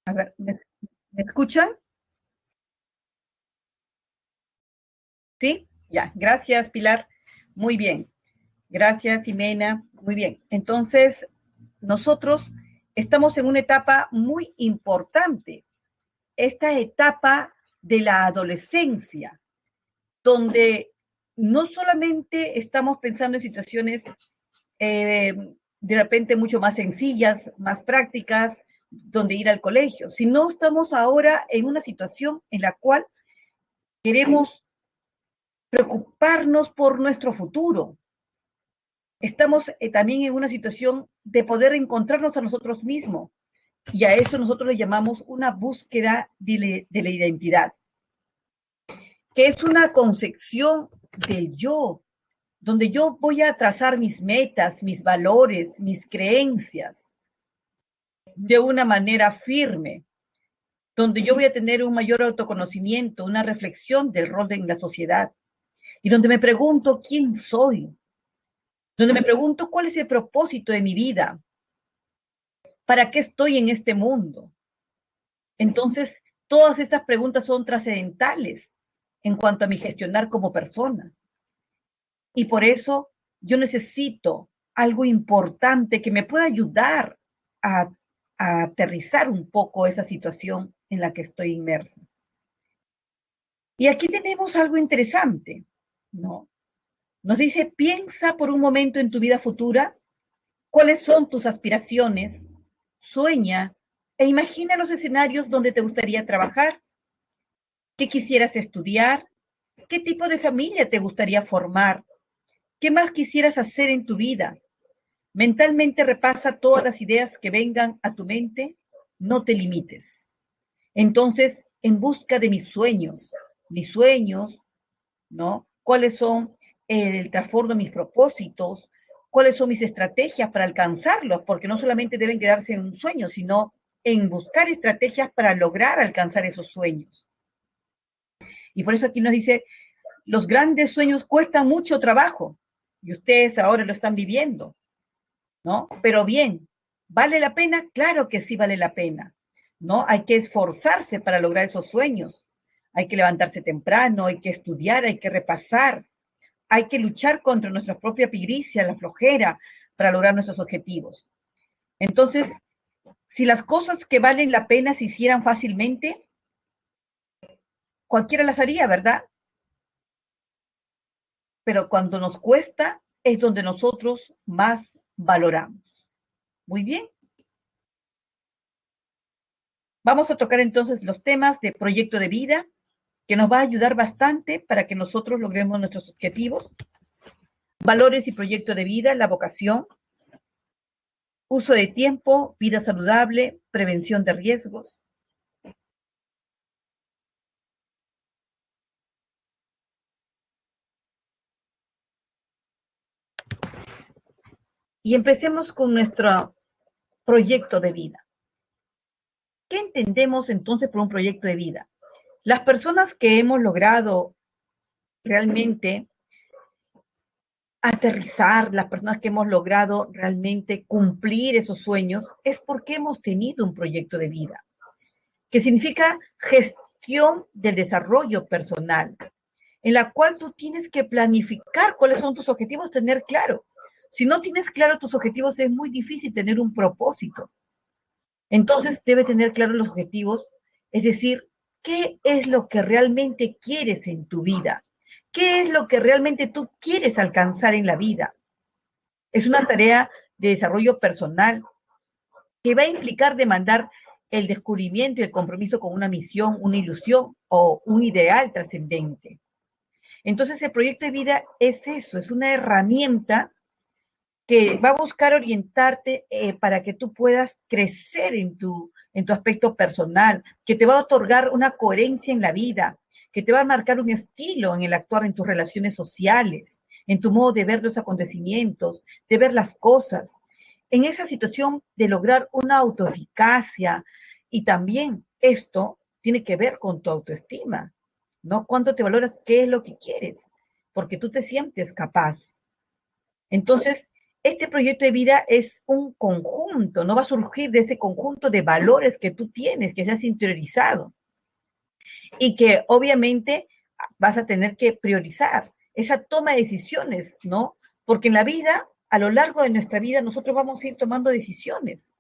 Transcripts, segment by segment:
A ver, ¿me escuchan? ¿Sí? Ya, gracias, Pilar. Muy bien. Gracias, Jimena. Muy bien. Entonces, nosotros estamos en una etapa muy importante, esta etapa de la adolescencia, donde no solamente estamos pensando en situaciones eh, de repente mucho más sencillas, más prácticas, donde ir al colegio, sino estamos ahora en una situación en la cual queremos preocuparnos por nuestro futuro. Estamos también en una situación de poder encontrarnos a nosotros mismos y a eso nosotros le llamamos una búsqueda de la identidad, que es una concepción del yo, donde yo voy a trazar mis metas, mis valores, mis creencias de una manera firme, donde yo voy a tener un mayor autoconocimiento, una reflexión del rol en la sociedad y donde me pregunto quién soy, donde me pregunto cuál es el propósito de mi vida, para qué estoy en este mundo. Entonces, todas estas preguntas son trascendentales en cuanto a mi gestionar como persona. Y por eso yo necesito algo importante que me pueda ayudar a, a aterrizar un poco esa situación en la que estoy inmersa. Y aquí tenemos algo interesante, ¿no? Nos dice, piensa por un momento en tu vida futura, cuáles son tus aspiraciones, sueña e imagina los escenarios donde te gustaría trabajar, qué quisieras estudiar, qué tipo de familia te gustaría formar, qué más quisieras hacer en tu vida. Mentalmente repasa todas las ideas que vengan a tu mente, no te limites. Entonces, en busca de mis sueños, ¿no? ¿Cuáles son el trasfondo de mis propósitos? ¿Cuáles son mis estrategias para alcanzarlos? Porque no solamente deben quedarse en un sueño, sino en buscar estrategias para lograr alcanzar esos sueños. Y por eso aquí nos dice, los grandes sueños cuestan mucho trabajo y ustedes ahora lo están viviendo, ¿no? Pero bien, ¿vale la pena? Claro que sí vale la pena, ¿no? Hay que esforzarse para lograr esos sueños. Hay que levantarse temprano, hay que estudiar, hay que repasar, hay que luchar contra nuestra propia pigricia, la flojera, para lograr nuestros objetivos. Entonces, si las cosas que valen la pena se hicieran fácilmente, cualquiera las haría, ¿verdad? Pero cuando nos cuesta es donde nosotros más valoramos. Muy bien. Vamos a tocar entonces los temas de proyecto de vida, que nos va a ayudar bastante para que nosotros logremos nuestros objetivos. Valores y proyecto de vida, la vocación, uso de tiempo, vida saludable, prevención de riesgos. Y empecemos con nuestro proyecto de vida. ¿Qué entendemos entonces por un proyecto de vida? Las personas que hemos logrado realmente aterrizar, las personas que hemos logrado realmente cumplir esos sueños, es porque hemos tenido un proyecto de vida, que significa gestión del desarrollo personal, en la cual tú tienes que planificar cuáles son tus objetivos, tener claro. Si no tienes claro tus objetivos, es muy difícil tener un propósito. Entonces, debes tener claros los objetivos, es decir, ¿qué es lo que realmente quieres en tu vida? ¿Qué es lo que realmente tú quieres alcanzar en la vida? Es una tarea de desarrollo personal que va a implicar demandar el descubrimiento y el compromiso con una misión, una ilusión o un ideal trascendente. Entonces, el proyecto de vida es eso, es una herramienta que va a buscar orientarte para que tú puedas crecer en tu aspecto personal, que te va a otorgar una coherencia en la vida, que te va a marcar un estilo en el actuar en tus relaciones sociales, en tu modo de ver los acontecimientos, de ver las cosas, en esa situación de lograr una autoeficacia y también esto tiene que ver con tu autoestima, ¿no? ¿Cuánto te valoras? ¿Qué es lo que quieres? Porque tú te sientes capaz. Entonces, este proyecto de vida es un conjunto, no va a surgir de ese conjunto de valores que tú tienes, que se has interiorizado y que obviamente vas a tener que priorizar esa toma de decisiones, ¿no? Porque en la vida, a lo largo de nuestra vida, nosotros vamos a ir tomando decisiones.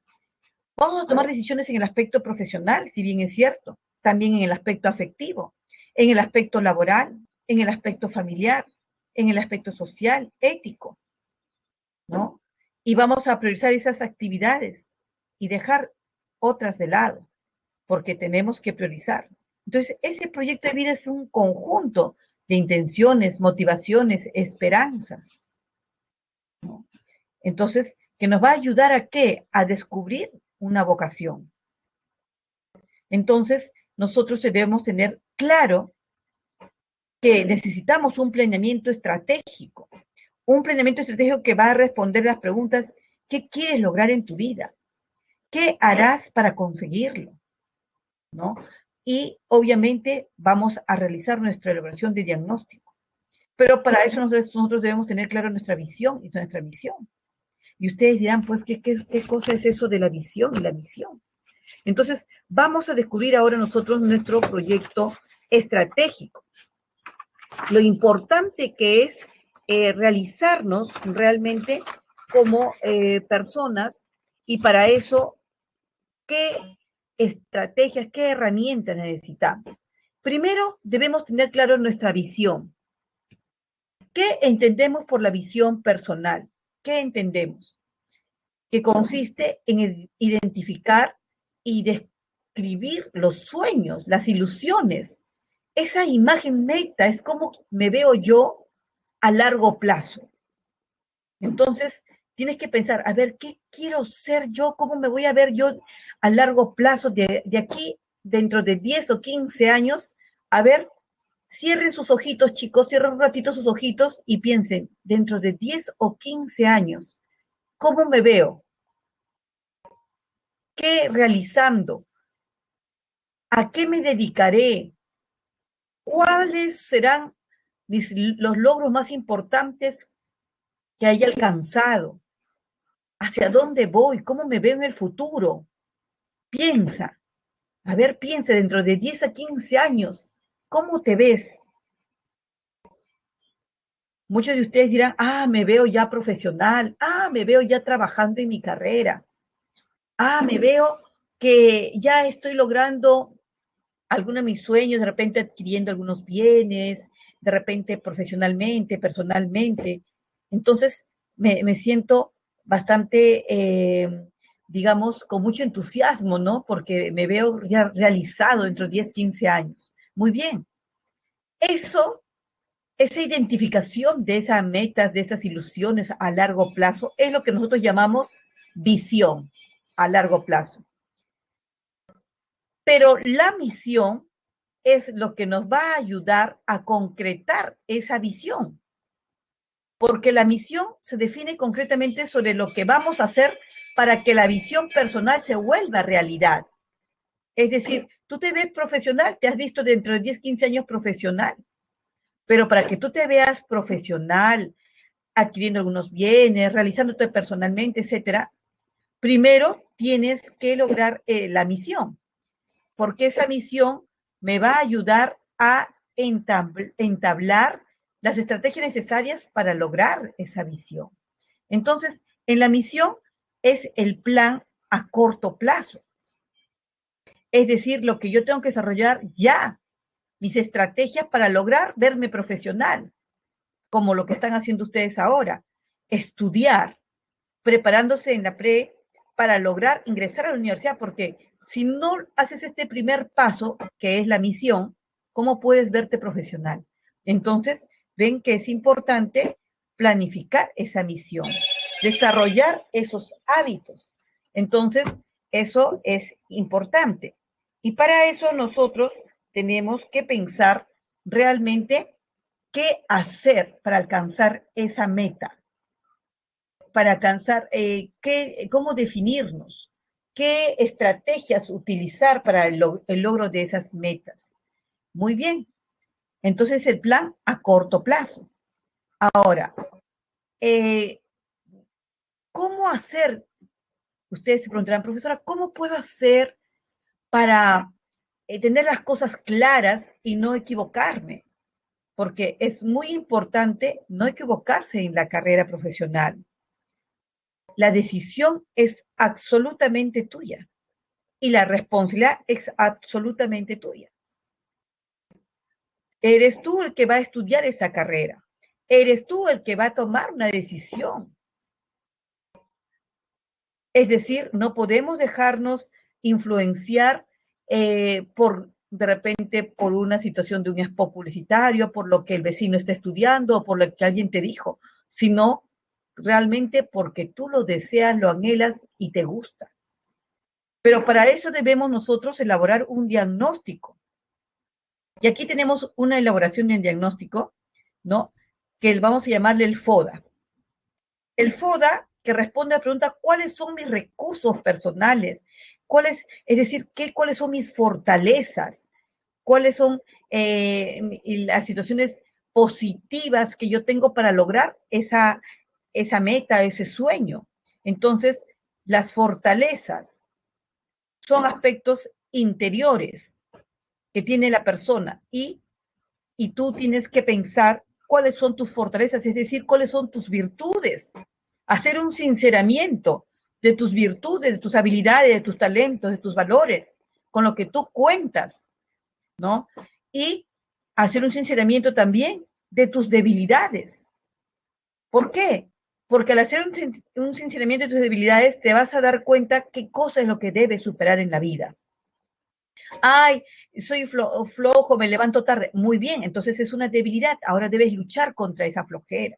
Vamos a tomar decisiones en el aspecto profesional, si bien es cierto, también en el aspecto afectivo, en el aspecto laboral, en el aspecto familiar, en el aspecto social, ético, ¿no? Y vamos a priorizar esas actividades y dejar otras de lado, porque tenemos que priorizar. Entonces, ese proyecto de vida es un conjunto de intenciones, motivaciones, esperanzas, ¿no? Entonces, que nos va a ayudar a qué? A descubrir una vocación. Entonces, nosotros debemos tener claro que necesitamos un planeamiento estratégico que va a responder las preguntas, ¿qué quieres lograr en tu vida? ¿Qué harás para conseguirlo? ¿No? Y obviamente vamos a realizar nuestra elaboración de diagnóstico. Pero para eso nosotros debemos tener claro nuestra visión y nuestra misión. Y ustedes dirán, pues, ¿qué cosa es eso de la visión y la misión? Entonces, vamos a descubrir ahora nosotros nuestro proyecto estratégico. Lo importante que es realizarnos realmente como personas y para eso, ¿qué estrategias, qué herramientas necesitamos? Primero, debemos tener claro nuestra visión. ¿Qué entendemos por la visión personal? ¿Qué entendemos? Que consiste en identificar y describir los sueños, las ilusiones. Esa imagen meta es como me veo yo a largo plazo. Entonces, tienes que pensar, a ver, ¿qué quiero ser yo? ¿Cómo me voy a ver yo a largo plazo de aquí, dentro de 10 o 15 años? A ver, cierren sus ojitos, chicos, cierren un ratito sus ojitos y piensen, dentro de 10 o 15 años, ¿cómo me veo? ¿Qué realizando? ¿A qué me dedicaré? ¿Cuáles serán los logros más importantes que haya alcanzado? ¿Hacia dónde voy? ¿Cómo me veo en el futuro? Piensa, a ver, piensa dentro de 10 a 15 años, ¿cómo te ves? Muchos de ustedes dirán, me veo ya profesional, me veo ya trabajando en mi carrera, me veo que ya estoy logrando algunos de mis sueños, de repente adquiriendo algunos bienes, de repente profesionalmente, personalmente. Entonces, me siento bastante, digamos, con mucho entusiasmo, ¿no? Porque me veo ya realizado dentro de 10, 15 años. Muy bien. Eso, esa identificación de esas metas, de esas ilusiones a largo plazo, es lo que nosotros llamamos visión a largo plazo. Pero la misión es lo que nos va a ayudar a concretar esa visión, porque la misión se define concretamente sobre lo que vamos a hacer para que la visión personal se vuelva realidad. Es decir, tú te ves profesional, te has visto dentro de 10, 15 años profesional, pero para que tú te veas profesional, adquiriendo algunos bienes, realizándote personalmente, etcétera, primero tienes que lograr la misión, porque esa misión me va a ayudar a entablar las estrategias necesarias para lograr esa visión. Entonces, en la misión es el plan a corto plazo, es decir, lo que yo tengo que desarrollar ya, mis estrategias para lograr verme profesional, como lo que están haciendo ustedes ahora, estudiar, preparándose en la pre para lograr ingresar a la universidad, porque si no haces este primer paso, que es la misión, ¿cómo puedes verte profesional? Entonces, ven que es importante planificar esa misión, desarrollar esos hábitos. Entonces, eso es importante. Y para eso nosotros tenemos que pensar realmente qué hacer para alcanzar esa meta, para alcanzar, cómo definirnos, qué estrategias utilizar para el logro de esas metas. Muy bien, entonces el plan a corto plazo. Ahora, eh, ¿cómo hacer? Ustedes se preguntarán, profesora, ¿cómo puedo hacer para tener las cosas claras y no equivocarme? Porque es muy importante no equivocarse en la carrera profesional. La decisión es absolutamente tuya y la responsabilidad es absolutamente tuya. Eres tú el que va a estudiar esa carrera. Eres tú el que va a tomar una decisión. Es decir, no podemos dejarnos influenciar de repente, por una situación de un spot publicitario, por lo que el vecino está estudiando o por lo que alguien te dijo, sino realmente porque tú lo deseas, lo anhelas y te gusta. Pero para eso debemos nosotros elaborar un diagnóstico. Y aquí tenemos una elaboración de un diagnóstico, ¿no? Que vamos a llamarle el FODA. El FODA que responde a la pregunta, ¿cuáles son mis recursos personales? Es decir, cuáles son mis fortalezas? ¿Cuáles son las situaciones positivas que yo tengo para lograr esa meta, ese sueño? Entonces, las fortalezas son aspectos interiores que tiene la persona y tú tienes que pensar cuáles son tus fortalezas, es decir, cuáles son tus virtudes. Hacer un sinceramiento de tus virtudes, de tus habilidades, de tus talentos, de tus valores, con lo que tú cuentas, ¿no? Y hacer un sinceramiento también de tus debilidades. ¿Por qué? Porque al hacer un sinceramiento de tus debilidades, te vas a dar cuenta qué cosa es lo que debes superar en la vida. Ay, soy flojo, me levanto tarde. Muy bien, entonces es una debilidad. Ahora debes luchar contra esa flojera.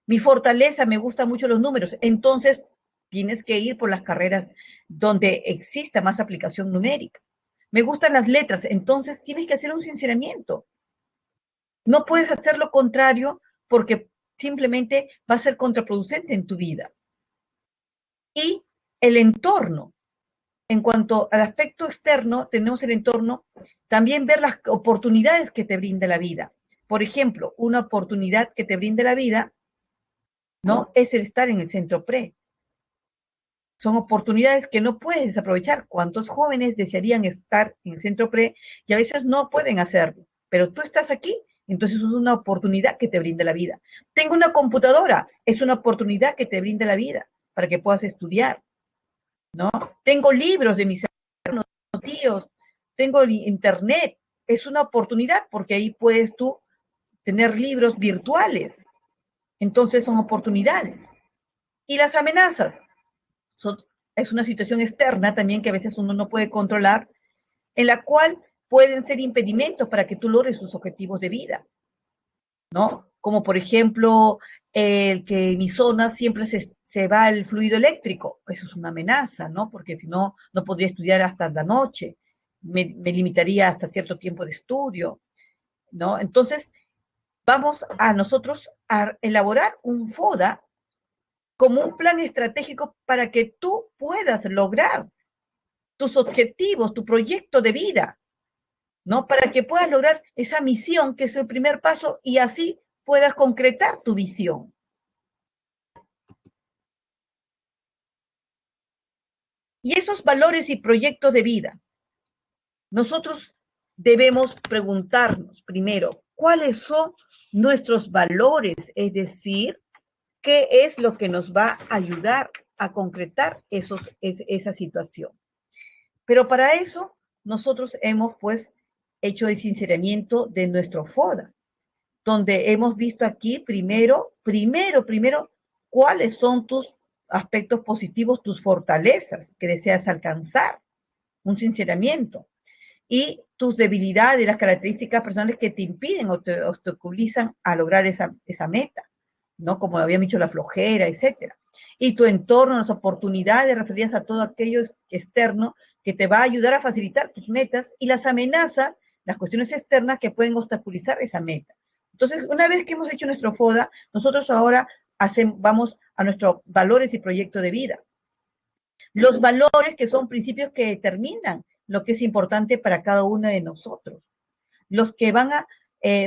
Mi fortaleza, me gustan mucho los números. Entonces tienes que ir por las carreras donde exista más aplicación numérica. Me gustan las letras, entonces tienes que hacer un sinceramiento. No puedes hacer lo contrario porque simplemente va a ser contraproducente en tu vida. Y el entorno. En cuanto al aspecto externo, tenemos el entorno, también ver las oportunidades que te brinda la vida. Por ejemplo, una oportunidad que te brinda la vida, ¿no? Es el estar en el centro pre. Son oportunidades que no puedes desaprovechar. ¿Cuántos jóvenes desearían estar en el centro pre y a veces no pueden hacerlo? Pero tú estás aquí, entonces es una oportunidad que te brinda la vida. Tengo una computadora, es una oportunidad que te brinda la vida para que puedas estudiar, ¿no? Tengo libros de mis hermanos, tíos, tengo internet, es una oportunidad porque ahí puedes tú tener libros virtuales. Entonces son oportunidades. Y las amenazas es una situación externa también que a veces uno no puede controlar, en la cual pueden ser impedimentos para que tú logres tus objetivos de vida, ¿no? Como por ejemplo, el que en mi zona siempre se va el fluido eléctrico. Eso es una amenaza, ¿no? Porque si no, no podría estudiar hasta la noche, me limitaría hasta cierto tiempo de estudio, ¿no? Entonces, vamos a nosotros a elaborar un FODA como un plan estratégico para que tú puedas lograr tus objetivos, tu proyecto de vida, ¿no? Para que puedas lograr esa misión que es el primer paso y así puedas concretar tu visión. Y esos valores y proyectos de vida, nosotros debemos preguntarnos primero, ¿cuáles son nuestros valores? Es decir, ¿qué es lo que nos va a ayudar a concretar esa situación? Pero para eso, nosotros hemos, pues, hecho el sinceramiento de nuestro FODA, donde hemos visto aquí primero, cuáles son tus aspectos positivos, tus fortalezas que deseas alcanzar, un sinceramiento, y tus debilidades, las características personales que te impiden o te obstaculizan a lograr esa meta, ¿no? Como había dicho, la flojera, etcétera. Y tu entorno, las oportunidades referidas a todo aquello externo que te va a ayudar a facilitar tus metas y las amenazas, las cuestiones externas que pueden obstaculizar esa meta. Entonces, una vez que hemos hecho nuestro FODA, nosotros ahora vamos a nuestros valores y proyecto de vida. Los valores que son principios que determinan lo que es importante para cada uno de nosotros. Los que van a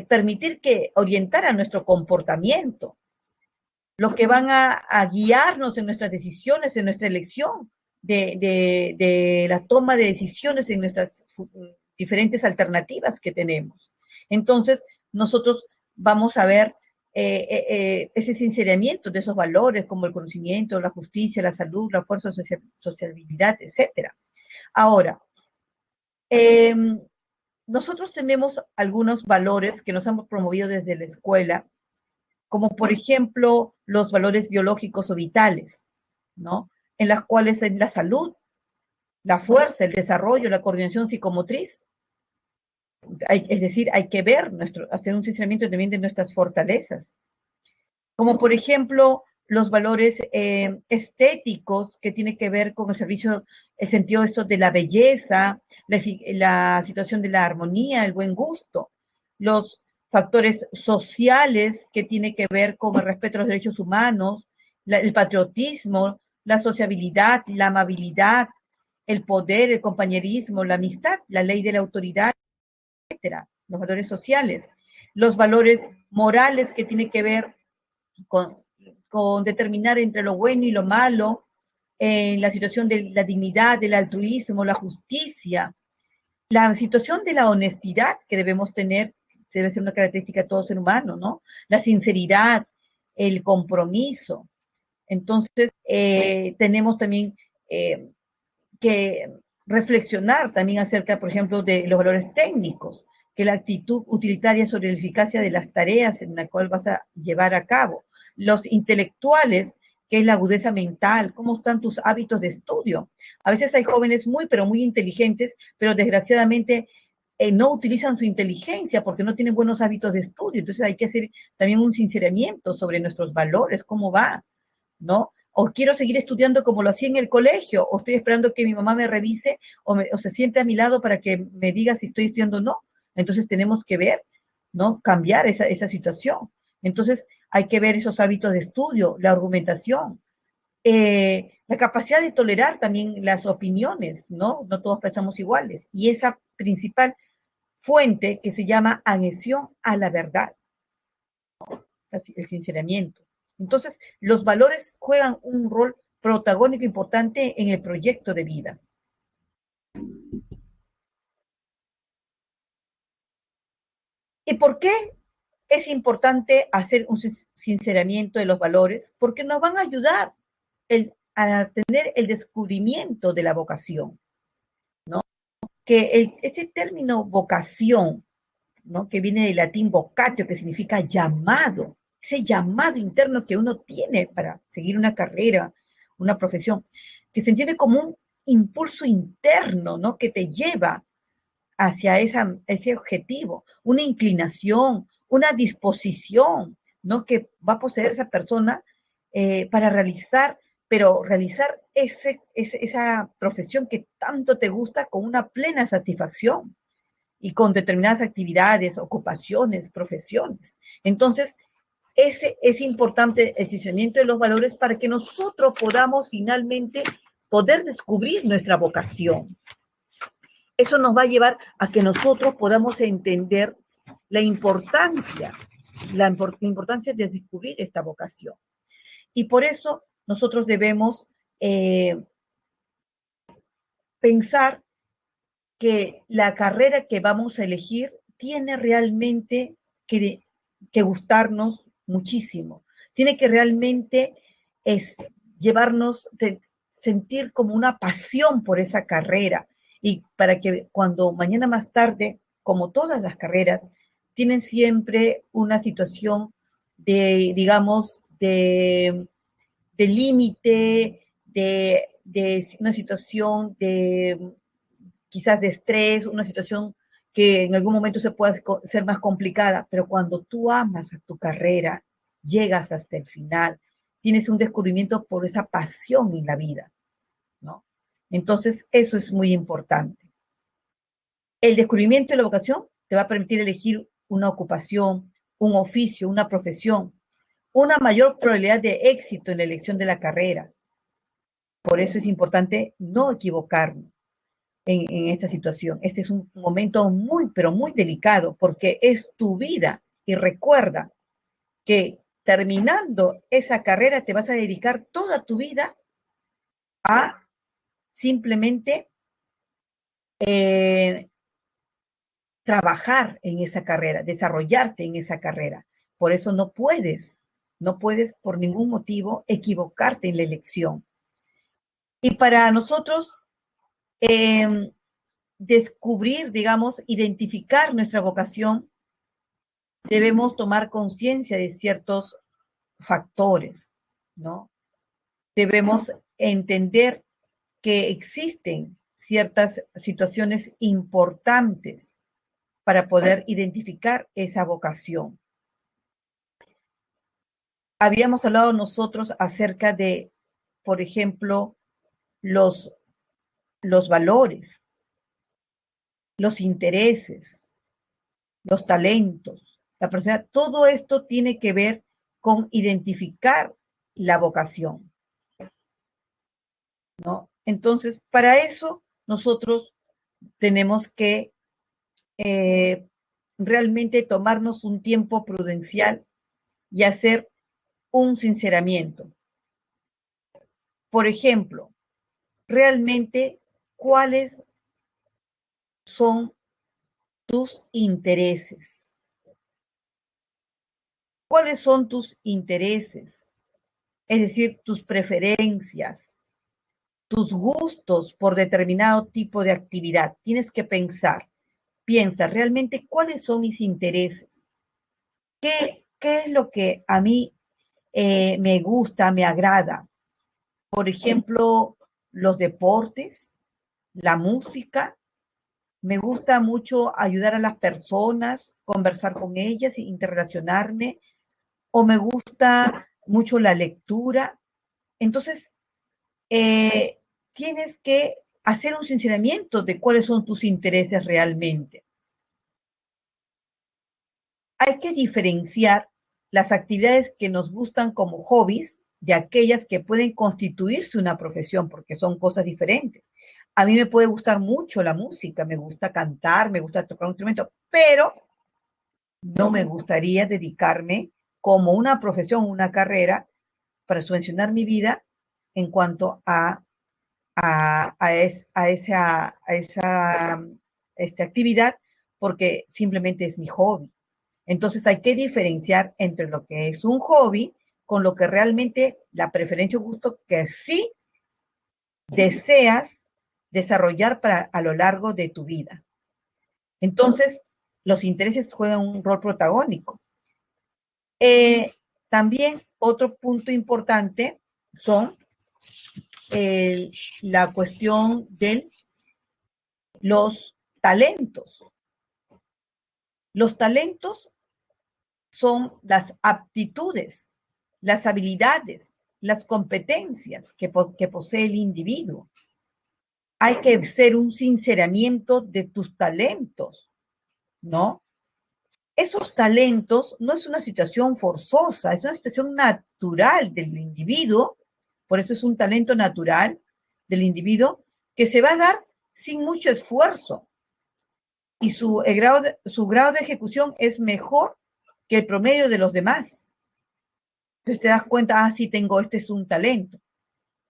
permitir orientar a nuestro comportamiento. los que van a guiarnos en nuestras decisiones, en nuestra elección de la toma de decisiones en nuestras diferentes alternativas que tenemos. Entonces, nosotros vamos a ver ese sinceramiento de esos valores como el conocimiento, la justicia, la salud, la fuerza, sociabilidad, etc. Ahora, eh, nosotros tenemos algunos valores que nos hemos promovido desde la escuela, como por ejemplo los valores biológicos o vitales, ¿no? En las cuales es la salud, la fuerza, el desarrollo, la coordinación psicomotriz. Es decir, hay que ver, hacer un sinceramiento también de nuestras fortalezas. Como por ejemplo los valores estéticos que tiene que ver con el servicio, el sentido esto de la belleza, la situación de la armonía, el buen gusto, los factores sociales que tiene que ver con el respeto a los derechos humanos, el patriotismo, la sociabilidad, la amabilidad, el poder, el compañerismo, la amistad, la ley de la autoridad, etcétera, los valores sociales, los valores morales que tiene que ver con, con determinar entre lo bueno y lo malo, en la situación de la dignidad, del altruismo, la justicia, la situación de la honestidad que debemos tener, debe ser una característica de todo ser humano, ¿no? La sinceridad, el compromiso. Entonces, tenemos también que reflexionar también acerca, por ejemplo, de los valores técnicos, que la actitud utilitaria sobre la eficacia de las tareas en la cual vas a llevar a cabo. Los intelectuales, que es la agudeza mental, cómo están tus hábitos de estudio. A veces hay jóvenes muy, pero muy inteligentes, pero desgraciadamente no utilizan su inteligencia porque no tienen buenos hábitos de estudio. Entonces hay que hacer también un sinceramiento sobre nuestros valores, cómo va, ¿no? O quiero seguir estudiando como lo hacía en el colegio, o estoy esperando que mi mamá me revise o se siente a mi lado para que me diga si estoy estudiando o no. Entonces tenemos que ver, ¿no? Cambiar esa situación. Entonces hay que ver esos hábitos de estudio, la argumentación, la capacidad de tolerar también las opiniones, ¿no? No todos pensamos iguales. Y esa principal fuente que se llama adhesión a la verdad, el sinceramiento. Entonces, los valores juegan un rol protagónico importante en el proyecto de vida. ¿Y por qué es importante hacer un sinceramiento de los valores? Porque nos van a ayudar a tener el descubrimiento de la vocación, ¿no? Que este término vocación, ¿no? Que viene del latín vocatio, que significa llamado, ese llamado interno que uno tiene para seguir una carrera, una profesión, que se entiende como un impulso interno, ¿no? Que te lleva hacia ese objetivo, una inclinación, una disposición, ¿no? Que va a poseer esa persona para realizar, pero realizar esa profesión que tanto te gusta con una plena satisfacción y con determinadas actividades, ocupaciones, profesiones. Entonces, ese es importante el discernimiento de los valores para que nosotros podamos finalmente poder descubrir nuestra vocación. Eso nos va a llevar a que nosotros podamos entender la importancia, importancia de descubrir esta vocación. Y por eso nosotros debemos pensar que la carrera que vamos a elegir tiene realmente que gustarnos muchísimo. Tiene que realmente llevarnos, sentir como una pasión por esa carrera y para que cuando mañana más tarde, como todas las carreras, tienen siempre una situación de, digamos, de límite, de una situación de quizás de estrés, una situación que en algún momento se pueda ser más complicada, pero cuando tú amas a tu carrera, llegas hasta el final, tienes un descubrimiento por esa pasión en la vida, ¿no? Entonces, eso es muy importante. El descubrimiento de la vocación te va a permitir elegir una ocupación, un oficio, una profesión, una mayor probabilidad de éxito en la elección de la carrera. Por eso es importante no equivocarnos en esta situación. Este es un momento muy, pero muy delicado porque es tu vida y recuerda que terminando esa carrera te vas a dedicar toda tu vida a simplemente trabajar en esa carrera, desarrollarte en esa carrera. Por eso no puedes por ningún motivo equivocarte en la elección. Y para nosotros descubrir, digamos, identificar nuestra vocación, debemos tomar conciencia de ciertos factores, ¿no? Debemos entender que existen ciertas situaciones importantes para poder identificar esa vocación. Habíamos hablado nosotros acerca de, por ejemplo, los valores, los intereses, los talentos, la persona, todo esto tiene que ver con identificar la vocación, ¿no? Entonces, para eso nosotros tenemos que realmente tomarnos un tiempo prudencial y hacer un sinceramiento. Por ejemplo, realmente, ¿cuáles son tus intereses? ¿Cuáles son tus intereses? Es decir, tus preferencias, tus gustos por determinado tipo de actividad. Tienes que pensar, piensa realmente cuáles son mis intereses. ¿Qué es lo que a mí me gusta, me agrada? Por ejemplo, los deportes, la música. Me gusta mucho ayudar a las personas, conversar con ellas, interrelacionarme, o me gusta mucho la lectura. Entonces, tienes que hacer un sinceramiento de cuáles son tus intereses realmente. Hay que diferenciar las actividades que nos gustan como hobbies de aquellas que pueden constituirse una profesión, porque son cosas diferentes. A mí me puede gustar mucho la música, me gusta cantar, me gusta tocar un instrumento, pero no me gustaría dedicarme como una profesión, una carrera, para subvencionar mi vida en cuanto a esa actividad, porque simplemente es mi hobby. Entonces hay que diferenciar entre lo que es un hobby con lo que realmente la preferencia o gusto que sí deseas desarrollar a lo largo de tu vida. Entonces, los intereses juegan un rol protagónico. También otro punto importante son la cuestión de los talentos. Los talentos son las aptitudes, las habilidades, las competencias que posee el individuo. Hay que hacer un sinceramiento de tus talentos, ¿no? Esos talentos no es una situación forzosa, es una situación natural del individuo, por eso es un talento natural del individuo que se va a dar sin mucho esfuerzo y su grado de ejecución es mejor que el promedio de los demás. Entonces te das cuenta, sí tengo, este es un talento.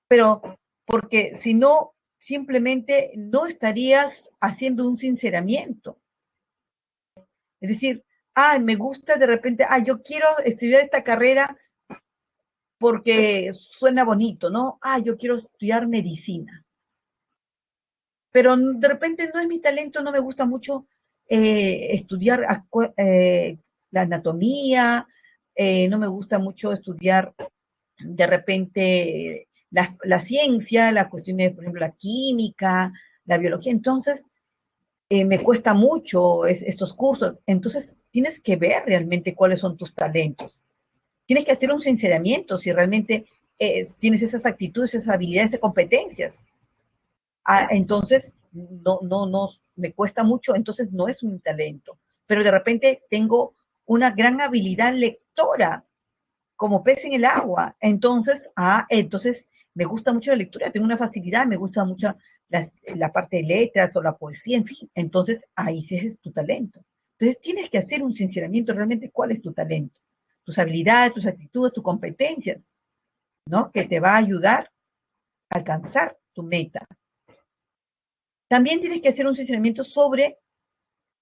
Pero porque si no, simplemente no estarías haciendo un sinceramiento. Es decir, me gusta de repente, yo quiero estudiar esta carrera porque suena bonito, ¿no? Yo quiero estudiar medicina. Pero de repente no es mi talento, no me gusta mucho estudiar la anatomía, no me gusta mucho estudiar de repente la ciencia, las cuestiones, por ejemplo, la química, la biología. Entonces, me cuesta mucho estos cursos. Entonces, tienes que ver realmente cuáles son tus talentos. Tienes que hacer un sinceramiento si realmente tienes esas actitudes, esas habilidades, esas competencias. Entonces, no, me cuesta mucho, entonces no es un talento. Pero de repente tengo una gran habilidad lectora, como pez en el agua. Entonces me gusta mucho la lectura, tengo una facilidad, me gusta mucho la parte de letras o la poesía, en fin. Entonces, ahí sí es tu talento. Entonces, tienes que hacer un sinceramiento realmente cuál es tu talento. tus habilidades, tus actitudes, tus competencias, ¿no? Que te va a ayudar a alcanzar tu meta. También tienes que hacer un seleccionamiento sobre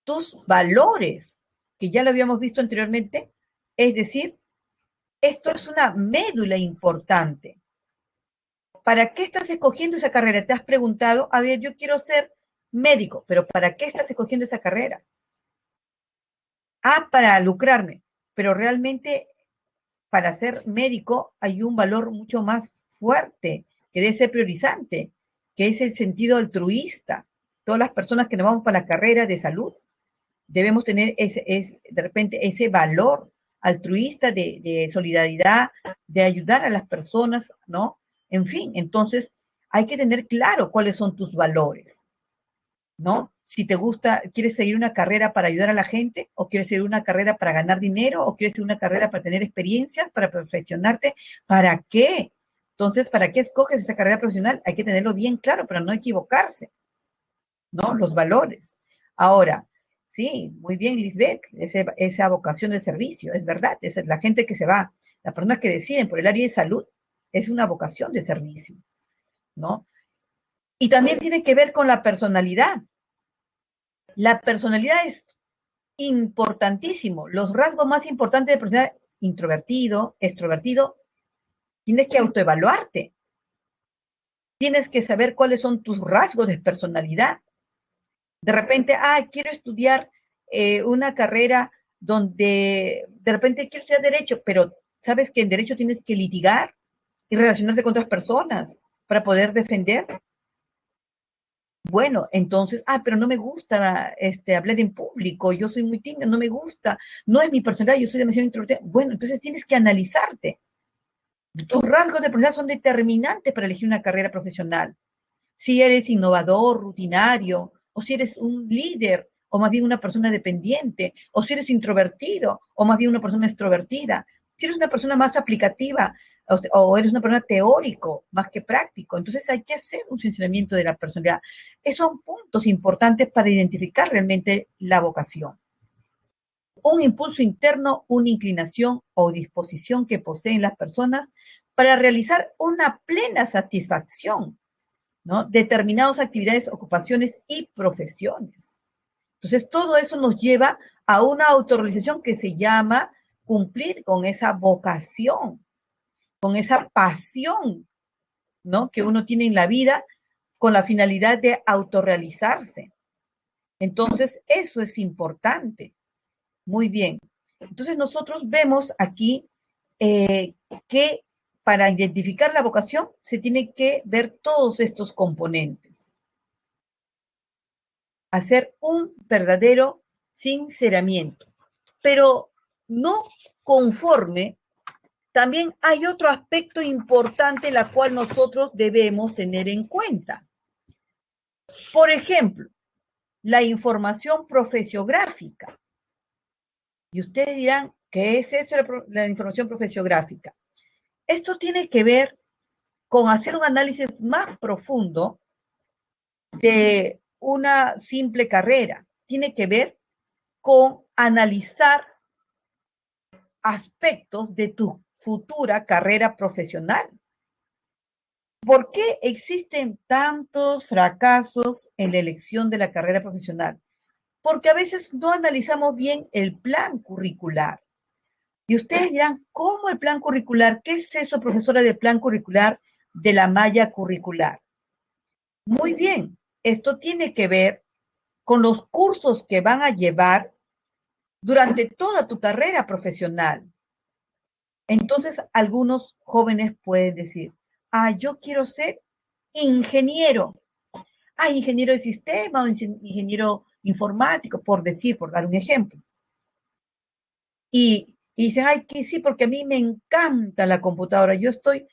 tus valores, que ya lo habíamos visto anteriormente. Es decir, esto es una médula importante. ¿Para qué estás escogiendo esa carrera? Te has preguntado, a ver, yo quiero ser médico, pero ¿para qué estás escogiendo esa carrera? Ah, para lucrarme, pero realmente para ser médico hay un valor mucho más fuerte que debe ser priorizante, que es el sentido altruista. Todas las personas que nos vamos para la carrera de salud debemos tener de repente ese valor altruista de solidaridad, de ayudar a las personas, ¿no? En fin, entonces hay que tener claro cuáles son tus valores, ¿no? Si te gusta, ¿quieres seguir una carrera para ayudar a la gente? ¿O quieres seguir una carrera para ganar dinero? ¿O quieres seguir una carrera para tener experiencias, para perfeccionarte? ¿Para qué? Entonces, ¿para qué escoges esa carrera profesional? Hay que tenerlo bien claro, pero no equivocarse, ¿no? Los valores. Ahora, sí, muy bien, Lisbeth, esa vocación de servicio, es verdad, esa es la gente que se va, las personas que deciden por el área de salud, es una vocación de servicio, ¿no? Y también tiene que ver con la personalidad. La personalidad es importantísimo. Los rasgos más importantes de personalidad, introvertido, extrovertido, tienes que autoevaluarte. Tienes que saber cuáles son tus rasgos de personalidad. De repente, quiero estudiar una carrera donde de repente quiero estudiar derecho, pero sabes que en derecho tienes que litigar y relacionarte con otras personas para poder defender. Bueno, entonces, pero no me gusta hablar en público, yo soy muy tímida, no me gusta, no es mi personalidad, yo soy demasiado introvertida. Bueno, entonces tienes que analizarte. Tus rasgos de personalidad son determinantes para elegir una carrera profesional. Si eres innovador, rutinario, o si eres un líder, o más bien una persona dependiente, o si eres introvertido, o más bien una persona extrovertida. Si eres una persona más aplicativa, o eres una persona teórico más que práctico. Entonces hay que hacer un sinceramiento de la personalidad. Esos son puntos importantes para identificar realmente la vocación. Un impulso interno, una inclinación o disposición que poseen las personas para realizar una plena satisfacción, ¿no? Determinadas actividades, ocupaciones y profesiones. Entonces, todo eso nos lleva a una autorrealización que se llama cumplir con esa vocación, con esa pasión, ¿no? Que uno tiene en la vida con la finalidad de autorrealizarse. Entonces, eso es importante. Muy bien. Entonces, nosotros vemos aquí que para identificar la vocación se tiene que ver todos estos componentes. Hacer un verdadero sinceramiento. Pero no conforme, también hay otro aspecto importante el cual nosotros debemos tener en cuenta. Por ejemplo, la información profesiográfica. Y ustedes dirán, ¿qué es eso la información profesiográfica? Esto tiene que ver con hacer un análisis más profundo de una simple carrera. Tiene que ver con analizar aspectos de tu futura carrera profesional. ¿Por qué existen tantos fracasos en la elección de la carrera profesional? Porque a veces no analizamos bien el plan curricular. Y ustedes dirán, ¿cómo el plan curricular? ¿Qué es eso, profesora, del plan curricular de la malla curricular? Muy bien, esto tiene que ver con los cursos que van a llevar durante toda tu carrera profesional. Entonces, algunos jóvenes pueden decir, yo quiero ser ingeniero. Ingeniero de sistema o ingeniero informático, por dar un ejemplo. Y dicen, que sí, porque a mí me encanta la computadora. Yo estoy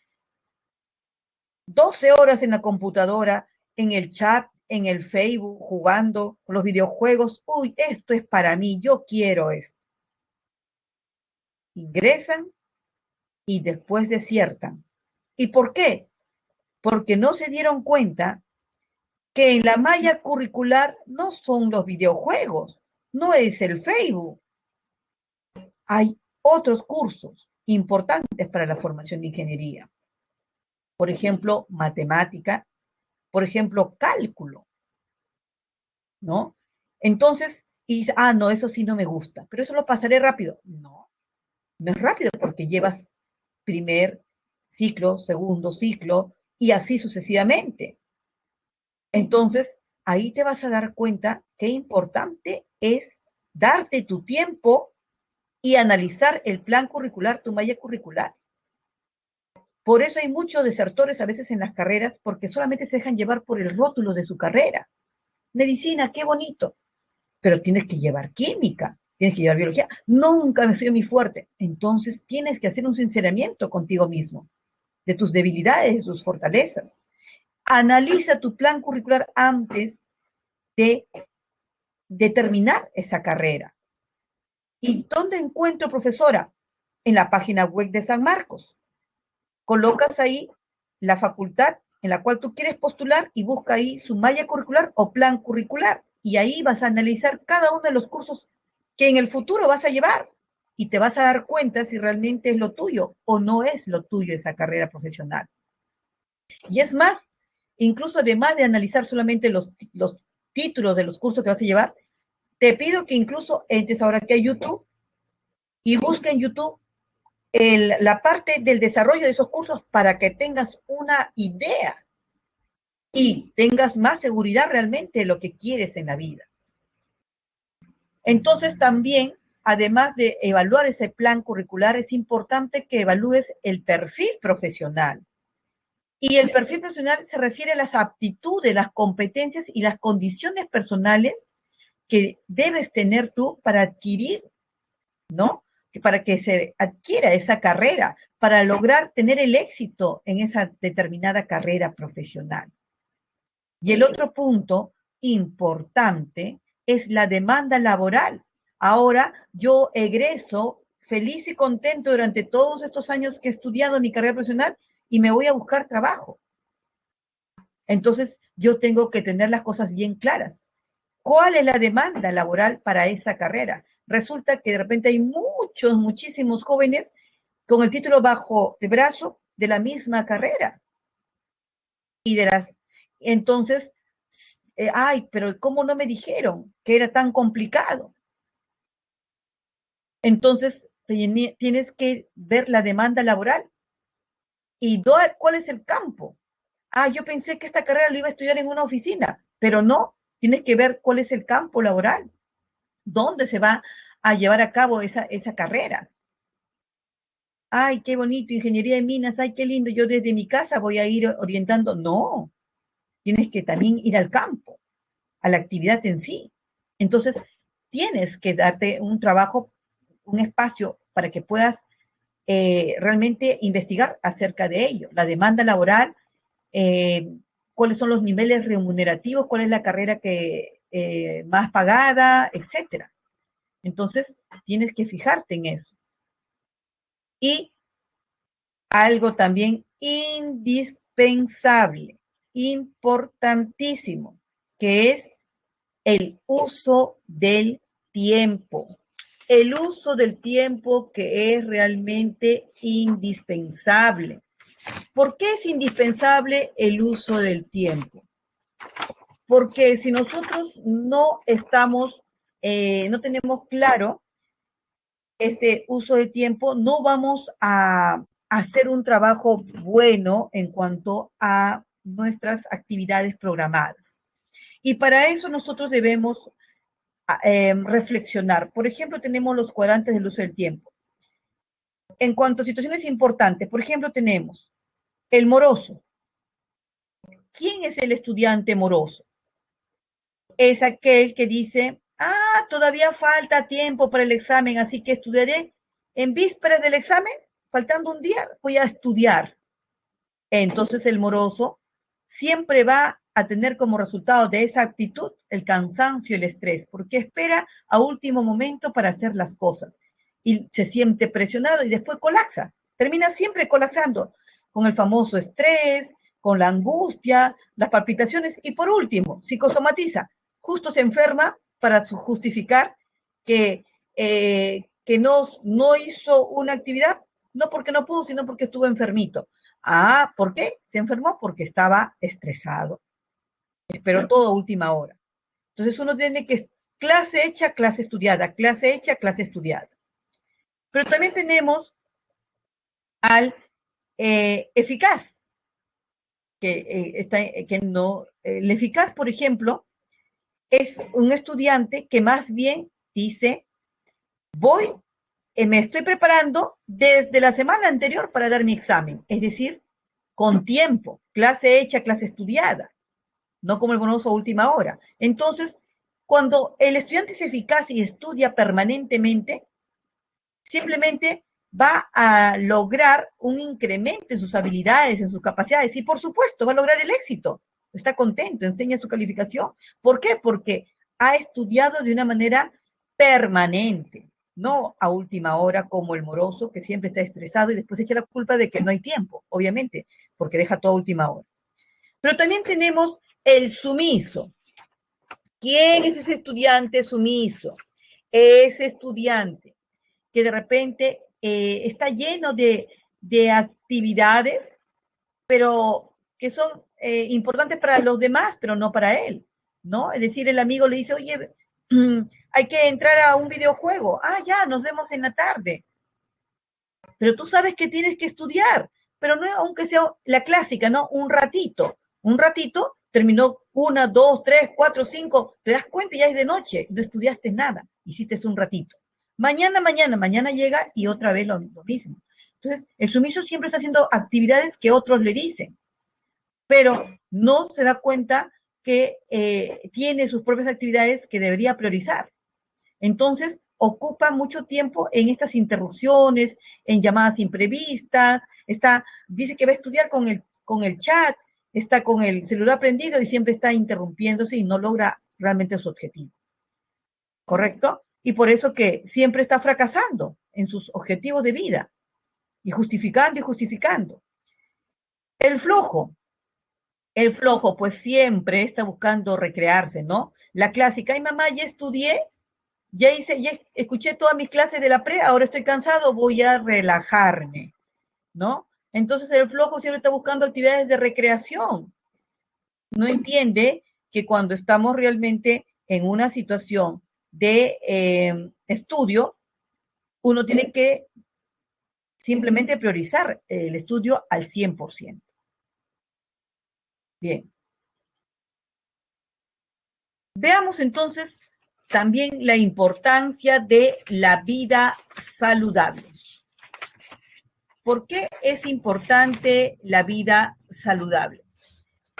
12 horas en la computadora, en el chat, en el Facebook, jugando con los videojuegos. Uy, esto es para mí, yo quiero esto. Ingresan y después desiertan. ¿Y por qué? Porque no se dieron cuenta que en la malla curricular no son los videojuegos, no es el Facebook. Hay otros cursos importantes para la formación de ingeniería. Por ejemplo, matemática, por ejemplo, cálculo, ¿no? Entonces, y dice, ah, no, eso sí no me gusta, pero eso lo pasaré rápido. No, no es rápido porque llevas primer ciclo, segundo ciclo y así sucesivamente. Entonces, ahí te vas a dar cuenta qué importante es darte tu tiempo y analizar el plan curricular, tu malla curricular. Por eso hay muchos desertores a veces en las carreras porque solamente se dejan llevar por el rótulo de su carrera. Medicina, qué bonito, pero tienes que llevar química, tienes que llevar biología. Nunca me sido mi fuerte. Entonces tienes que hacer un sinceramiento contigo mismo, de tus debilidades, de tus fortalezas. Analiza tu plan curricular antes de determinar esa carrera. ¿Y dónde encuentro profesora? En la página web de San Marcos. Colocas ahí la facultad en la cual tú quieres postular y busca ahí su malla curricular o plan curricular. Y ahí vas a analizar cada uno de los cursos que en el futuro vas a llevar y te vas a dar cuenta si realmente es lo tuyo o no es lo tuyo esa carrera profesional. Y es más, incluso además de analizar solamente los títulos de los cursos que vas a llevar, te pido que incluso entres ahora que hay YouTube y busca en YouTube la parte del desarrollo de esos cursos para que tengas una idea y tengas más seguridad realmente de lo que quieres en la vida. Entonces también, además de evaluar ese plan curricular, es importante que evalúes el perfil profesional. Y el perfil profesional se refiere a las aptitudes, las competencias y las condiciones personales que debes tener tú para adquirir, ¿no? Para que se adquiera esa carrera, para lograr tener el éxito en esa determinada carrera profesional. Y el otro punto importante es la demanda laboral. Ahora yo egreso feliz y contento durante todos estos años que he estudiado mi carrera profesional y me voy a buscar trabajo. Entonces yo tengo que tener las cosas bien claras. ¿Cuál es la demanda laboral para esa carrera? Resulta que de repente hay muchísimos jóvenes con el título bajo el brazo de la misma carrera. Y de las, entonces, ay, pero ¿cómo no me dijeron que era tan complicado? Entonces, tienes que ver la demanda laboral y cuál es el campo. Ah, yo pensé que esta carrera lo iba a estudiar en una oficina, pero no, tienes que ver cuál es el campo laboral, dónde se va a llevar a cabo esa carrera. Ay, qué bonito, ingeniería de minas, ay, qué lindo, yo desde mi casa voy a ir orientando. No, tienes que también ir al campo, a la actividad en sí. Entonces, tienes que darte un trabajo, un espacio para que puedas realmente investigar acerca de ello, la demanda laboral, cuáles son los niveles remunerativos, cuál es la carrera que más pagada, etcétera. Entonces, tienes que fijarte en eso. Y algo también indispensable, importantísimo, que es el uso del tiempo. El uso del tiempo que es realmente indispensable. ¿Por qué es indispensable el uso del tiempo? Porque si nosotros no estamos, no tenemos claro este uso de tiempo, no vamos a hacer un trabajo bueno en cuanto a nuestras actividades programadas. Y para eso nosotros debemos reflexionar. Por ejemplo, tenemos los cuadrantes del uso del tiempo. En cuanto a situaciones importantes, por ejemplo, tenemos el moroso. ¿Quién es el estudiante moroso? Es aquel que dice, ah, todavía falta tiempo para el examen, así que estudiaré en vísperas del examen, faltando un día, voy a estudiar. Entonces el moroso siempre va a tener como resultado de esa actitud el cansancio y el estrés, porque espera a último momento para hacer las cosas y se siente presionado y después colapsa, termina siempre colapsando con el famoso estrés, con la angustia, las palpitaciones y por último, psicosomatiza, justo se enferma para justificar que que no hizo una actividad, no porque no pudo, sino porque estuvo enfermito. Ah, ¿por qué? Se enfermó porque estaba estresado. Esperó todo a última hora. Entonces uno tiene que, clase hecha, clase estudiada, clase hecha, clase estudiada. Pero también tenemos al eficaz, que no, el eficaz, por ejemplo, es un estudiante que más bien dice, voy, me estoy preparando desde la semana anterior para dar mi examen, es decir, con tiempo, clase hecha, clase estudiada, no como el bonoso a última hora. Entonces, cuando el estudiante es eficaz y estudia permanentemente, simplemente va a lograr un incremento en sus habilidades, en sus capacidades y por supuesto va a lograr el éxito. Está contento, enseña su calificación. ¿Por qué? Porque ha estudiado de una manera permanente, no a última hora como el moroso que siempre está estresado y después echa la culpa de que no hay tiempo, obviamente, porque deja todo a última hora. Pero también tenemos el sumiso. ¿Quién es ese estudiante sumiso? Ese estudiante que de repente está lleno de actividades, pero que son importantes para los demás, pero no para él, ¿no? Es decir, el amigo le dice, oye, hay que entrar a un videojuego. Ah, ya, nos vemos en la tarde. Pero tú sabes que tienes que estudiar, pero no aunque sea la clásica, ¿no? Un ratito, terminó una, dos, tres, cuatro, cinco, te das cuenta y ya es de noche, no estudiaste nada, hiciste un ratito. Mañana llega y otra vez lo mismo. Entonces, el sumiso siempre está haciendo actividades que otros le dicen, pero no se da cuenta que tiene sus propias actividades que debería priorizar. Entonces, ocupa mucho tiempo en estas interrupciones, en llamadas imprevistas, dice que va a estudiar con el chat, está con el celular prendido y siempre está interrumpiéndose y no logra realmente su objetivo. ¿Correcto? Y por eso que siempre está fracasando en sus objetivos de vida y justificando y justificando. El flojo. El flojo, pues siempre está buscando recrearse, ¿no? La clásica, ay mamá, ya estudié, ya escuché todas mis clases de la pre, ahora estoy cansado, voy a relajarme, ¿no? Entonces el flojo siempre está buscando actividades de recreación. No entiende que cuando estamos realmente en una situación de estudio, uno tiene que simplemente priorizar el estudio al 100%. Bien. Veamos entonces también la importancia de la vida saludable. ¿Por qué es importante la vida saludable?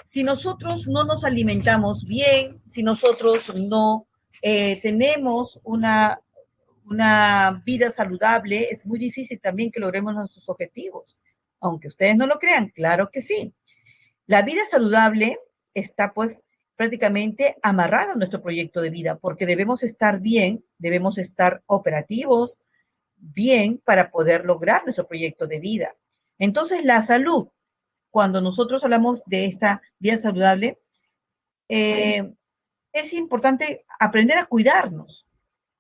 Si nosotros no nos alimentamos bien, si nosotros no tenemos una vida saludable, es muy difícil también que logremos nuestros objetivos. Aunque ustedes no lo crean, claro que sí. La vida saludable está pues prácticamente amarrada a nuestro proyecto de vida, porque debemos estar bien, debemos estar operativos, bien para poder lograr nuestro proyecto de vida. Entonces, la salud, cuando nosotros hablamos de esta vida saludable, es importante aprender a cuidarnos,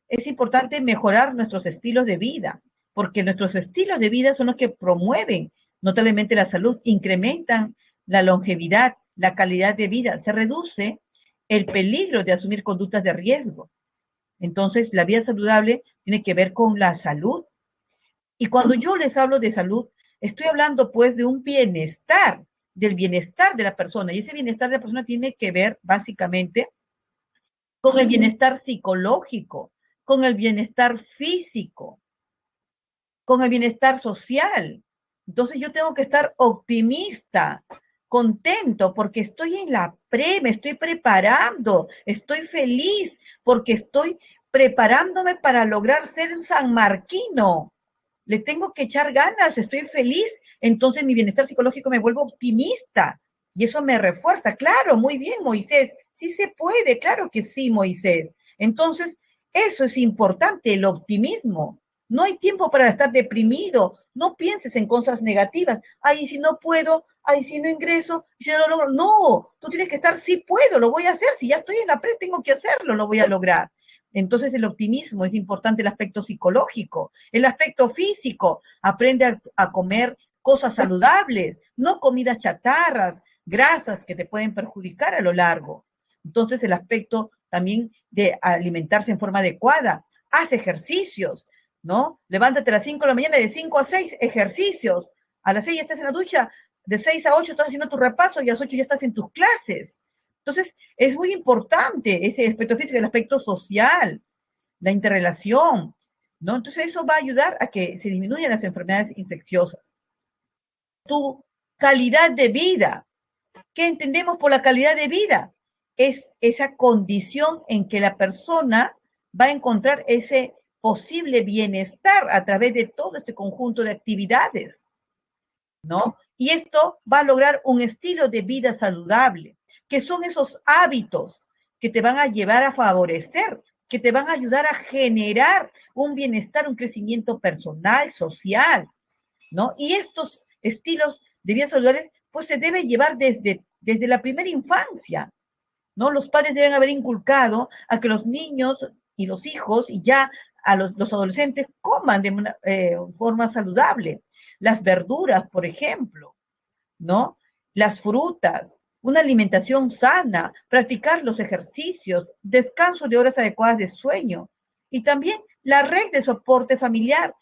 es importante mejorar nuestros estilos de vida, porque nuestros estilos de vida son los que promueven notablemente la salud, incrementan la longevidad, la calidad de vida, se reduce el peligro de asumir conductas de riesgo. Entonces, la vida saludable tiene que ver con la salud. Y cuando yo les hablo de salud, estoy hablando pues de un bienestar, del bienestar de la persona. Y ese bienestar de la persona tiene que ver básicamente con el bienestar psicológico, con el bienestar físico, con el bienestar social. Entonces yo tengo que estar optimista, contento, porque estoy en la pre, me estoy preparando, estoy feliz, porque estoy preparándome para lograr ser un sanmarquino. Le tengo que echar ganas, estoy feliz, entonces mi bienestar psicológico me vuelve optimista y eso me refuerza. Claro, muy bien, Moisés, sí se puede, claro que sí, Moisés. Entonces, eso es importante, el optimismo. No hay tiempo para estar deprimido, no pienses en cosas negativas. Ay, si no puedo, ay, si no ingreso, si no lo logro. No, tú tienes que estar, sí puedo, lo voy a hacer, si ya estoy en la pre, tengo que hacerlo, lo voy a lograr. Entonces el optimismo es importante, el aspecto psicológico, el aspecto físico, aprende a comer cosas saludables, no comidas chatarras, grasas que te pueden perjudicar a lo largo. Entonces el aspecto también de alimentarse en forma adecuada, haz ejercicios, ¿no? Levántate a las 5 de la mañana, de 5 a 6 ejercicios, a las 6 ya estás en la ducha, de 6 a 8 estás haciendo tu repaso y a las 8 ya estás en tus clases. Entonces, es muy importante ese aspecto físico y el aspecto social, la interrelación, ¿no? Entonces, eso va a ayudar a que se disminuyan las enfermedades infecciosas. Tu calidad de vida. ¿Qué entendemos por la calidad de vida? Es esa condición en que la persona va a encontrar ese posible bienestar a través de todo este conjunto de actividades, ¿no? Y esto va a lograr un estilo de vida saludable, que son esos hábitos que te van a llevar a favorecer, que te van a ayudar a generar un bienestar, un crecimiento personal, social, ¿no? Y estos estilos de vida saludables, pues se debe llevar desde la primera infancia, ¿no? Los padres deben haber inculcado a que los niños y los hijos y ya a los adolescentes coman de una forma saludable. Las verduras, por ejemplo, ¿no? Las frutas, una alimentación sana, practicar los ejercicios, descanso de horas adecuadas de sueño y también la red de soporte familiar,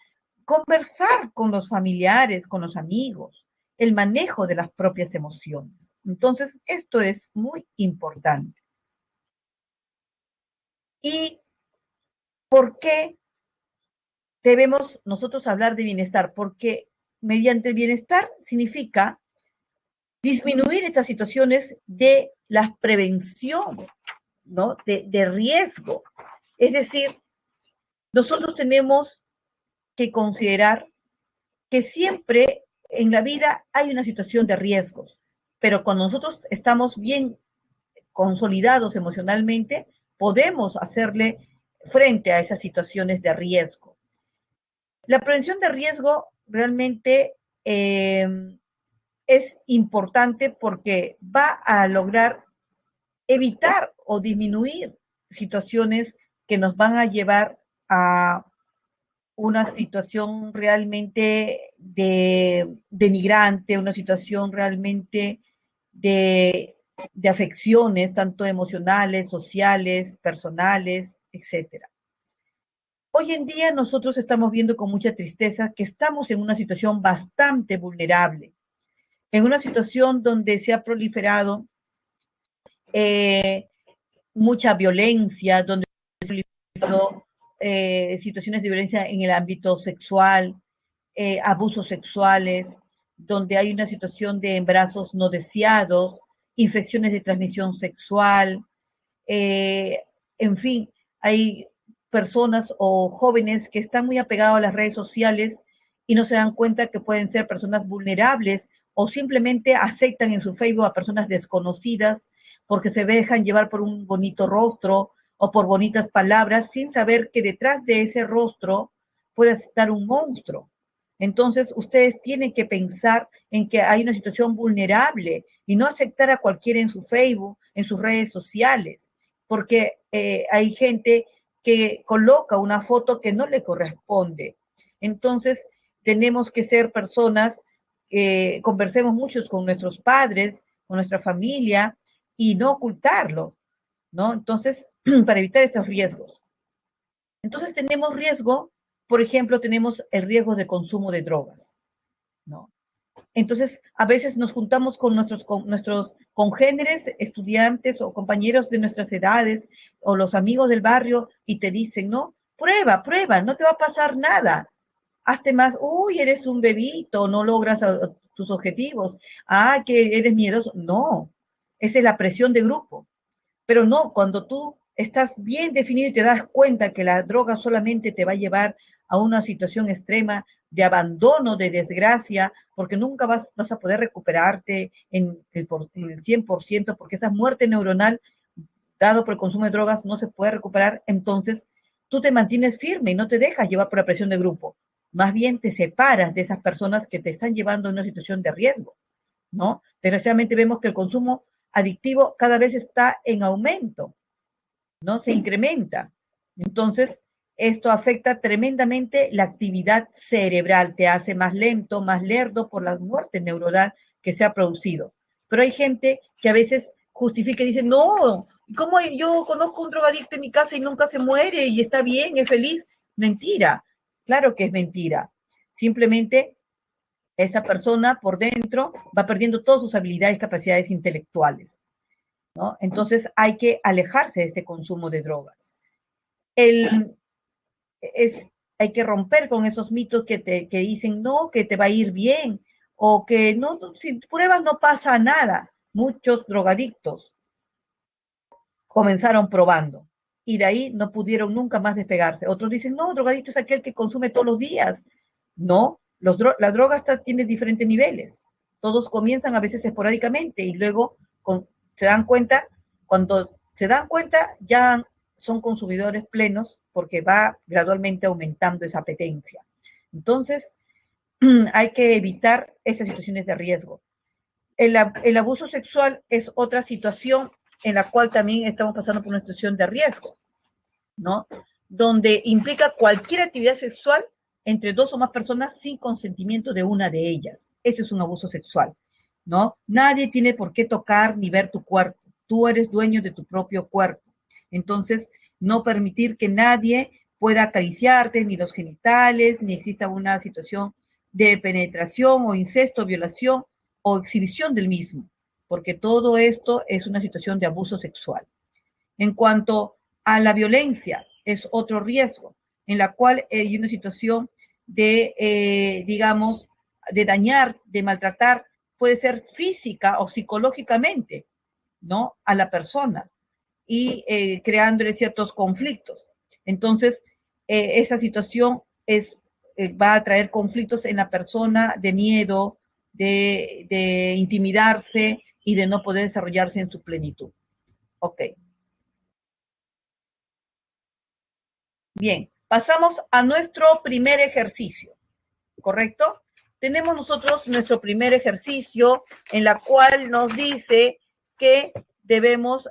conversar con los familiares, con los amigos, el manejo de las propias emociones. Entonces, esto es muy importante. ¿Y por qué debemos nosotros hablar de bienestar? Porque mediante el bienestar significa disminuir estas situaciones de la prevención, ¿no? De riesgo. Es decir, nosotros tenemos que considerar que siempre en la vida hay una situación de riesgos, pero cuando nosotros estamos bien consolidados emocionalmente, podemos hacerle frente a esas situaciones de riesgo. La prevención de riesgo realmente es importante porque va a lograr evitar o disminuir situaciones que nos van a llevar a una situación realmente de denigrante, una situación realmente de afecciones, tanto emocionales, sociales, personales, etcétera. Hoy en día nosotros estamos viendo con mucha tristeza que estamos en una situación bastante vulnerable, en una situación donde se ha proliferado eh, mucha violencia, donde se han proliferado situaciones de violencia en el ámbito sexual, abusos sexuales, donde hay una situación de embarazos no deseados, infecciones de transmisión sexual, eh, en fin, hay personas o jóvenes que están muy apegados a las redes sociales y no se dan cuenta que pueden ser personas vulnerables o simplemente aceptan en su Facebook a personas desconocidas porque se dejan llevar por un bonito rostro o por bonitas palabras sin saber que detrás de ese rostro puede estar un monstruo. Entonces, ustedes tienen que pensar en que hay una situación vulnerable y no aceptar a cualquiera en su Facebook, en sus redes sociales, porque hay gente que coloca una foto que no le corresponde. Entonces, tenemos que ser personas que conversemos muchos con nuestros padres, con nuestra familia y no ocultarlo, ¿no? Entonces, para evitar estos riesgos. Entonces, tenemos riesgo, por ejemplo, tenemos el riesgo de consumo de drogas, ¿no? Entonces, a veces nos juntamos con nuestros congéneres, estudiantes o compañeros de nuestras edades o los amigos del barrio y te dicen, no, prueba, prueba, no te va a pasar nada. Hazte más, uy, eres un bebito, no logras tus objetivos, ah, que eres miedoso. No, esa es la presión de grupo. Pero no, cuando tú estás bien definido y te das cuenta que la droga solamente te va a llevar a una situación extrema de abandono, de desgracia, porque nunca vas a poder recuperarte en el 100%, porque esa muerte neuronal dado por el consumo de drogas no se puede recuperar, entonces tú te mantienes firme y no te dejas llevar por la presión de grupo. Más bien te separas de esas personas que te están llevando a una situación de riesgo, ¿no? Desgraciadamente vemos que el consumo adictivo cada vez está en aumento, ¿no? Se incrementa. Entonces, esto afecta tremendamente la actividad cerebral, te hace más lento, más lerdo por la muerte neuronal que se ha producido. Pero hay gente que a veces justifica y dice, no, ¿cómo yo conozco un drogadicto en mi casa y nunca se muere y está bien, es feliz? Mentira, claro que es mentira. Simplemente esa persona por dentro va perdiendo todas sus habilidades y capacidades intelectuales, ¿no? Entonces hay que alejarse de este consumo de drogas. El, es, hay que romper con esos mitos que dicen, no, que te va a ir bien, o que no, si pruebas no pasa nada. Muchos drogadictos comenzaron probando y de ahí no pudieron nunca más despegarse. Otros dicen, no, drogadicto es aquel que consume todos los días. No, la droga tiene diferentes niveles. Todos comienzan a veces esporádicamente y luego se dan cuenta, cuando se dan cuenta ya son consumidores plenos porque va gradualmente aumentando esa apetencia. Entonces, hay que evitar esas situaciones de riesgo. El abuso sexual es otra situación en la cual también estamos pasando por una situación de riesgo, ¿no? Donde implica cualquier actividad sexual entre dos o más personas sin consentimiento de una de ellas. Eso es un abuso sexual, ¿no? Nadie tiene por qué tocar ni ver tu cuerpo. Tú eres dueño de tu propio cuerpo. Entonces, no permitir que nadie pueda acariciarte, ni los genitales, ni exista una situación de penetración o incesto, violación o exhibición del mismo, porque todo esto es una situación de abuso sexual. En cuanto a la violencia, es otro riesgo, en la cual hay una situación de, digamos, de dañar, de maltratar, puede ser física o psicológicamente, ¿no? A la persona y creándole ciertos conflictos. Entonces, esa situación va a traer conflictos en la persona de miedo, de intimidarse y de no poder desarrollarse en su plenitud. Ok. Bien, pasamos a nuestro primer ejercicio, ¿correcto? Tenemos nosotros nuestro primer ejercicio en la cual nos dice que debemos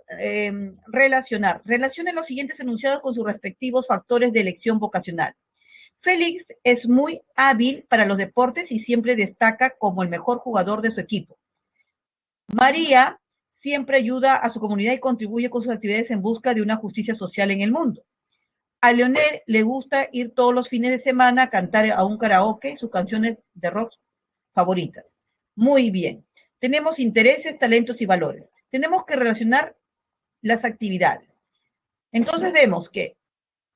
relacionar. Relacionen los siguientes enunciados con sus respectivos factores de elección vocacional. Félix es muy hábil para los deportes y siempre destaca como el mejor jugador de su equipo. María siempre ayuda a su comunidad y contribuye con sus actividades en busca de una justicia social en el mundo. A Leonel le gusta ir todos los fines de semana a cantar a un karaoke sus canciones de rock favoritas. Muy bien. Tenemos intereses, talentos y valores. Tenemos que relacionar las actividades. Entonces vemos que,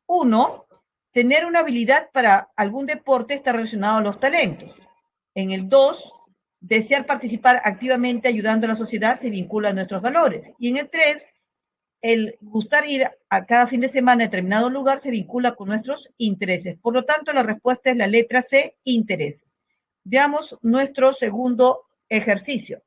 uno, tener una habilidad para algún deporte está relacionado a los talentos. En el 2, desear participar activamente ayudando a la sociedad se vincula a nuestros valores. Y en el 3, el gustar ir a cada fin de semana a determinado lugar se vincula con nuestros intereses. Por lo tanto, la respuesta es la letra C, intereses. Veamos nuestro segundo ejercicio.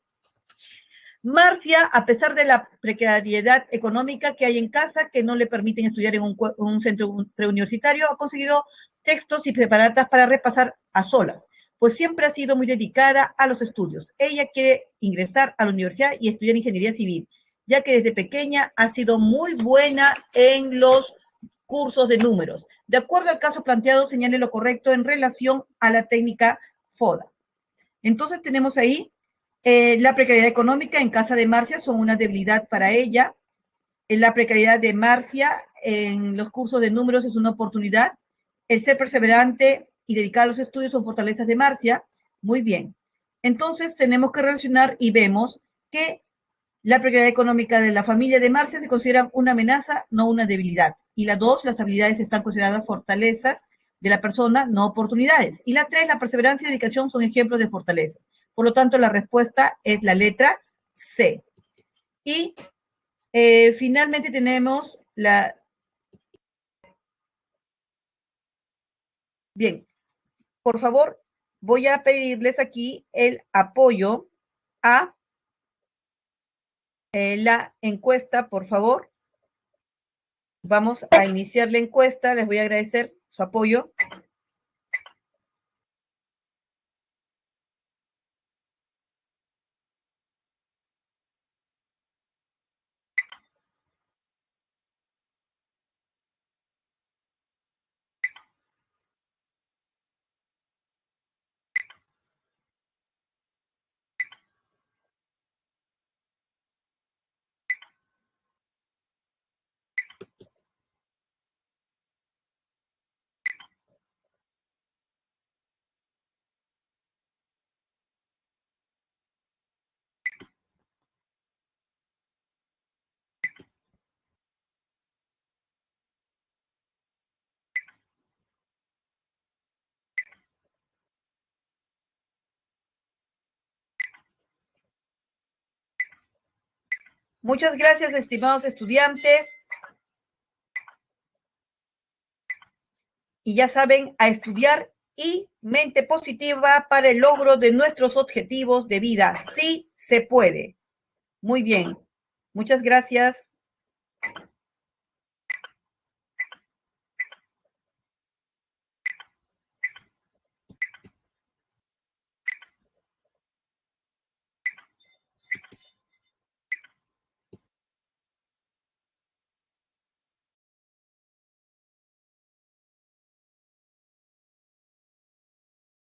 Marcia, a pesar de la precariedad económica que hay en casa, que no le permiten estudiar en un centro preuniversitario, ha conseguido textos y preparatas para repasar a solas, pues siempre ha sido muy dedicada a los estudios. Ella quiere ingresar a la universidad y estudiar ingeniería civil, ya que desde pequeña ha sido muy buena en los cursos de números. De acuerdo al caso planteado, señale lo correcto en relación a la técnica FODA. Entonces tenemos ahí la precariedad económica en casa de Marcia son una debilidad para ella. La precariedad de Marcia en los cursos de números es una oportunidad. El ser perseverante y dedicado a los estudios son fortalezas de Marcia. Muy bien. Entonces tenemos que relacionar y vemos que la precariedad económica de la familia de Marcia se considera una amenaza, no una debilidad. Y la 2, las habilidades están consideradas fortalezas de la persona, no oportunidades. Y la 3, la perseverancia y dedicación son ejemplos de fortalezas. Por lo tanto, la respuesta es la letra C. Y finalmente tenemos la... Bien, por favor, voy a pedirles aquí el apoyo a la encuesta, por favor. Vamos a iniciar la encuesta. Les voy a agradecer su apoyo. Muchas gracias, estimados estudiantes. Y ya saben, a estudiar y mente positiva para el logro de nuestros objetivos de vida. Sí se puede. Muy bien. Muchas gracias.